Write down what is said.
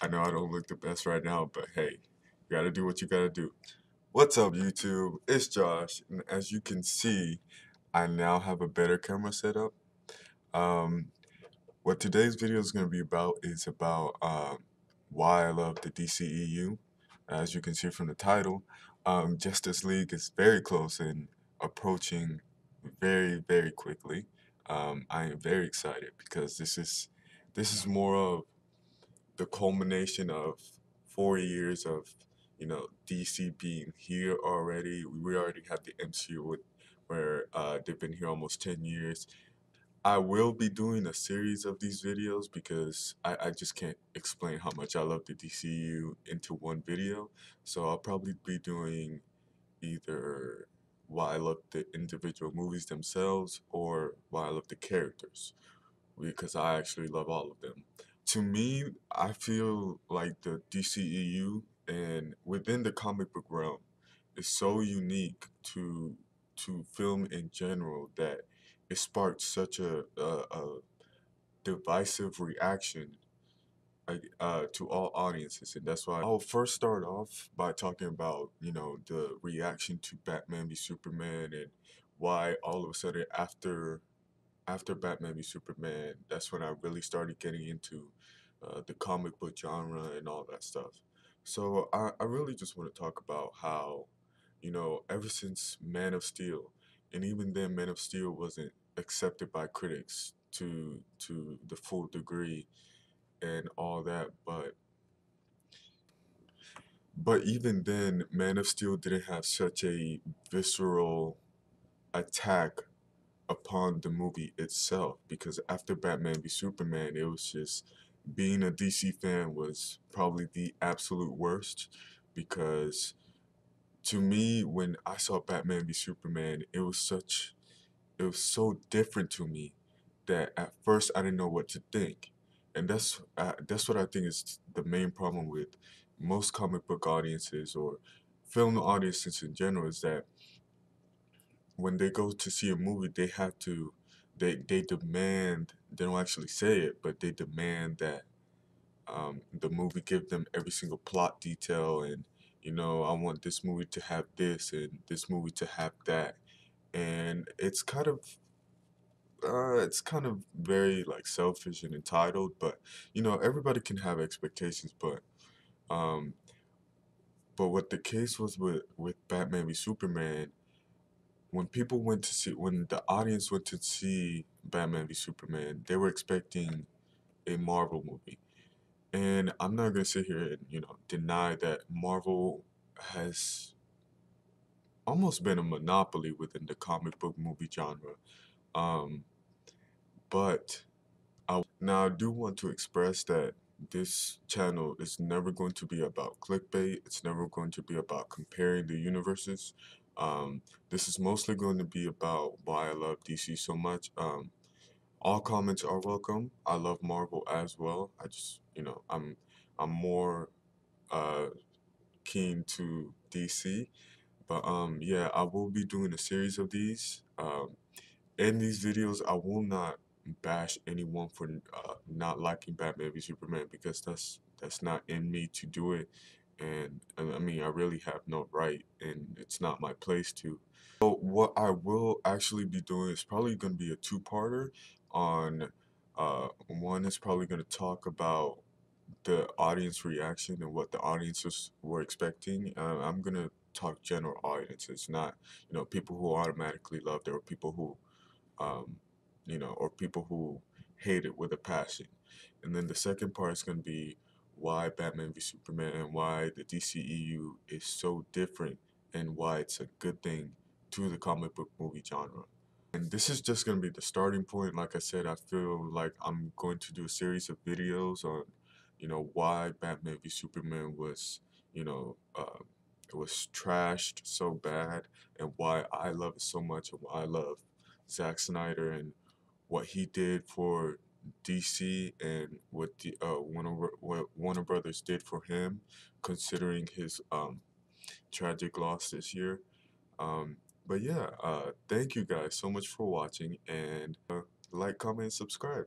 I know I don't look the best right now, but hey, you gotta do what you gotta do. What's up, YouTube? It's Josh, and as you can see, I now have a better camera setup. Um, what today's video is gonna be about is about why I love the DCEU. As you can see from the title, Justice League is very close and approaching very quickly. I am very excited because this is more of the culmination of 4 years of DC being here already. We already have the MCU where they've been here almost 10 years. I will be doing a series of these videos because I just can't explain how much I love the DCU into one video. So I'll probably be doing either why I love the individual movies themselves or why I love the characters, because I actually love all of them. To me, I feel like the DCEU and within the comic book realm is so unique to film in general that it sparked such a divisive reaction, to all audiences, and that's why I'll first start off by talking about the reaction to Batman v Superman and why all of a sudden after Batman v Superman, that's when I really started getting into the comic book genre and all that stuff. So I really just want to talk about how, ever since Man of Steel, and even then Man of Steel wasn't accepted by critics to the full degree and all that, but even then Man of Steel didn't have such a visceral attack upon the movie itself, because after Batman v Superman, it was just being a DC fan was probably the absolute worst, because to me when I saw Batman v Superman, it was so different to me that at first I didn't know what to think. And that's what I think is the main problem with most comic book audiences or film audiences in general, is that when they go to see a movie, they have to, they demand, they don't actually say it, but they demand that the movie give them every single plot detail, and I want this movie to have this and this movie to have that, and it's kind of very like selfish and entitled, but everybody can have expectations, um, but what the case was with Batman v Superman, when the audience went to see Batman v Superman, they were expecting a Marvel movie. And I'm not gonna sit here and, deny that Marvel has almost been a monopoly within the comic book movie genre. Um, but now I do want to express that this channel is never going to be about clickbait. It's never going to be about comparing the universes. This is mostly going to be about why I love DC so much. All comments are welcome. I love Marvel as well. I just, I'm more uh, keen to DC. But yeah, I will be doing a series of these. In these videos, I will not bash anyone for not liking Batman v Superman, because that's not in me to do it, and I mean I really have no right, and it's not my place to. So what I will actually be doing is probably going to be a two-parter. On one is probably going to talk about the audience reaction and what the audiences were expecting. I'm gonna talk general audiences, not people who automatically loved it, or people who um, or people who hate it with a passion. And then the second part is going to be why Batman v Superman and why the DCEU is so different, and why it's a good thing to the comic book movie genre. And this is just going to be the starting point. Like I said, I feel like I'm going to do a series of videos on, why Batman v Superman was, you know, uh, it was trashed so bad, and why I love it so much, and why I love Zack Snyder and what he did for DC, and what the what Warner Brothers did for him, considering his tragic loss this year. Um, but yeah, thank you guys so much for watching, and like, comment, and subscribe.